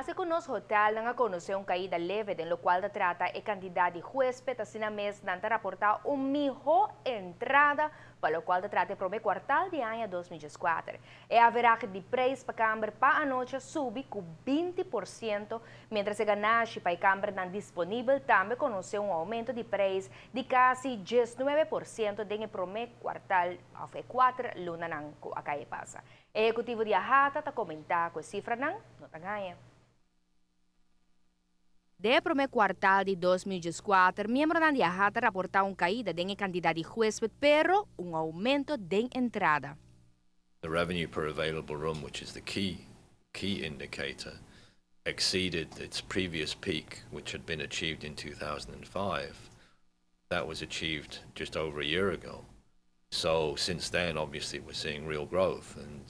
Base con los hotel nga conoceu uma caída leve, en lo cual trata a cantidade de huésped, assim na mês nanta reportar mejor entrada, para o qual trata o primeiro quartal de ano 2024. E haverá de preço para câmara para a noite subir com 20%, mientras a Ganashi para a câmara não disponível também conheceu aumento de preço de quase 19% no primeiro quartal, de 4 lunas que acaba passa. O executivo de AHATA está comentar com a cifra não está ganha. De primeiro quartal de 2024, membros da AHATA reportaram uma caída em quantidade de huésped, pero aumento de entrada. The revenue per available room, which is the key indicator, exceeded its previous peak, which had been achieved in 2005. That was achieved just over a year ago. So since then, obviously, we're seeing real growth, and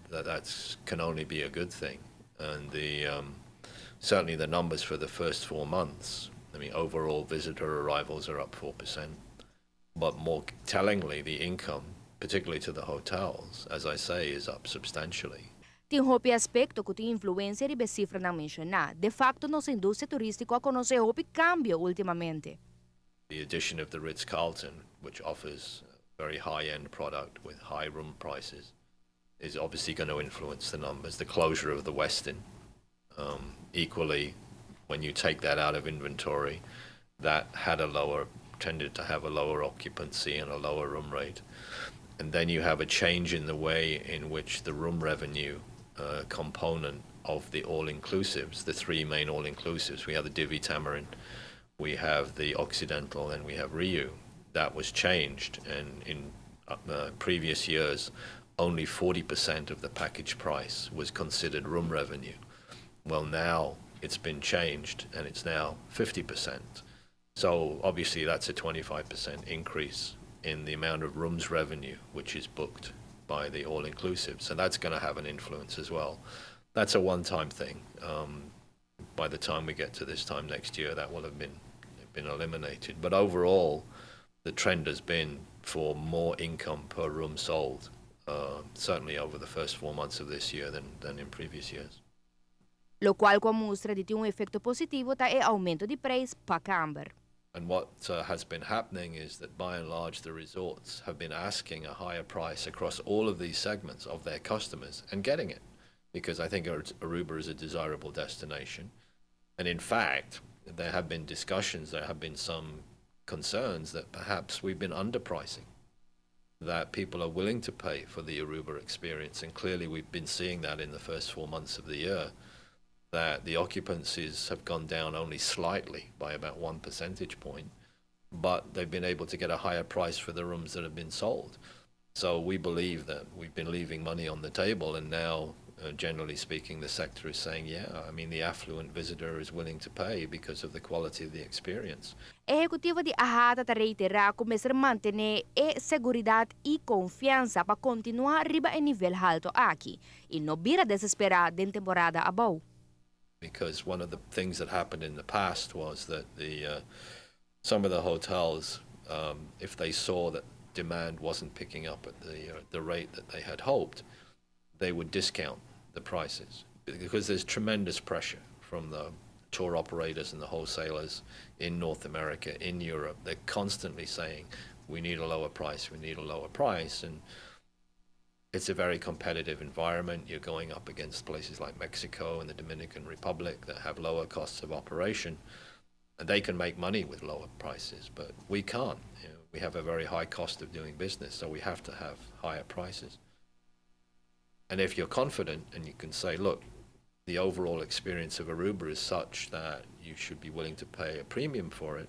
that can only be a good thing. And certainly the numbers for the first 4 months, I mean, overall visitor arrivals are up 4%. But more tellingly, the income, particularly to the hotels, as I say, is up substantially. Tem hopi aspecto que tem influência de cifra não mencionar. De facto, nossa indústria turística conhece hopi cambio ultimamente. The addition of the Ritz-Carlton, which offers very high-end product with high room prices, is obviously going to influence the numbers. The closure of the Westin, equally, when you take that out of inventory, that had tended to have a lower occupancy and a lower room rate. And then you have a change in the way in which the room revenue component of the all-inclusives, the 3 main all-inclusives, we have the Divi Tamarind, we have the Occidental, and we have Riu. That was changed, and in previous years, only 40% of the package price was considered room revenue. Well, now it's been changed, and it's now 50%. So obviously that's a 25% increase in the amount of rooms revenue which is booked by the all-inclusive. So that's going to have an influence as well. That's a one-time thing. By the time we get to this time next year, that will have been eliminated. But overall, the trend has been for more income per room sold, certainly over the first 4 months of this year than in previous years. Lo qual mostra de ter efeito positivo tá aumento de preço para câmara. And what has been happening is that by and large the resorts have been asking a higher price across all of these segments of their customers and getting it, because I think Aruba is a desirable destination. And in fact, there have been discussions, there have been some concerns that perhaps we've been underpricing, that people are willing to pay for the Aruba experience, and clearly we've been seeing that in the first 4 months of the year, that the occupancies have gone down only slightly by about 1 percentage point, but they've been able to get a higher price for the rooms that have been sold. So we believe that we've been leaving money on the table, and now, generally speaking, the sector is saying, yeah, I mean, the affluent visitor is willing to pay because of the quality of the experience. Executivo de AHATA reitera começar a manter a segurança e confiança para continuar riba em nível alto aqui, e não vira desesperar de temporada abau. Because one of the things that happened in the past was that some of the hotels, if they saw that demand wasn't picking up at the rate that they had hoped, they would discount the prices, because there's tremendous pressure from the tour operators and the wholesalers in North America, in Europe. They're constantly saying, we need a lower price, we need a lower price. And it's a very competitive environment. You're going up against places like Mexico and the Dominican Republic that have lower costs of operation, and they can make money with lower prices, but we can't. You know, we have a very high cost of doing business, so we have to have higher prices. And if you're confident and you can say, look, the overall experience of Aruba is such that you should be willing to pay a premium for it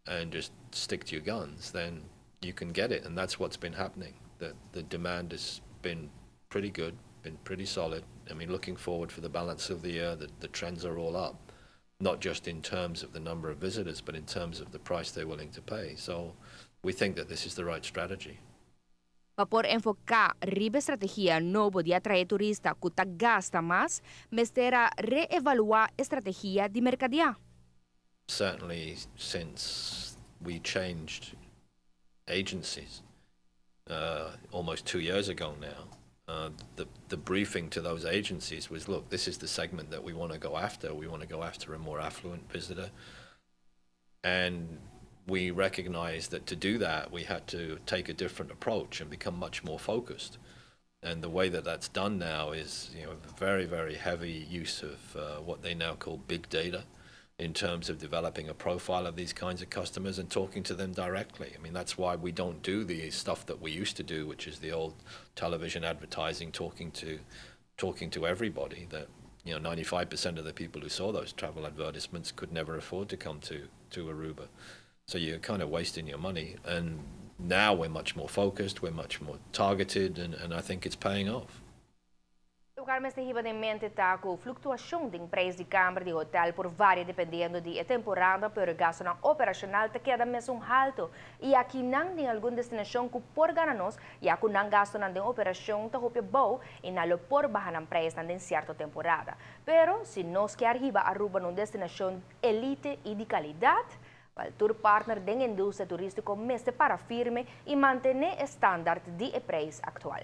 and just stick to your guns, then you can get it. And that's what's been happening. The demand has been pretty good, been pretty solid. I mean, looking forward for the balance of the year, the trends are all up, not just in terms of the number of visitors, but in terms of the price they're willing to pay. So we think that this is the right strategy. Para enfocar riba estratégia novo de atrair turista que gasta mais, mas terá reevaluar estratégia de mercadear. Certainly, since we changed agencies almost 2 years ago now, the briefing to those agencies was, look, this is the segment that we want to go after. We want to go after a more affluent visitor. And we recognized that to do that, we had to take a different approach and become much more focused. And the way that that's done now is, very, very heavy use of what they now call big data in terms of developing a profile of these kinds of customers and talking to them directly. I mean, that's why we don't do the stuff that we used to do, which is the old television advertising, talking to everybody. That 95% of the people who saw those travel advertisements could never afford to come to Aruba. So you're kind of wasting your money. And now we're much more focused, we're much more targeted, and I think it's paying off. O Carmen estigiva em mente tá com flutuação de preço de câmara de hotel por varia dependendo de temporada, pero gasto na operacional te queda mesmo alto. E aqui não tem alguma destinação que por gananos, e aqui não gasto na operação tá hope bom e na lo por bajar na preço na certa temporada. Pero se nós que arriba Aruba numa destinação elite e de qualidade, o tour partner da indústria turística mestre para firme e manter o estándar de preço atual.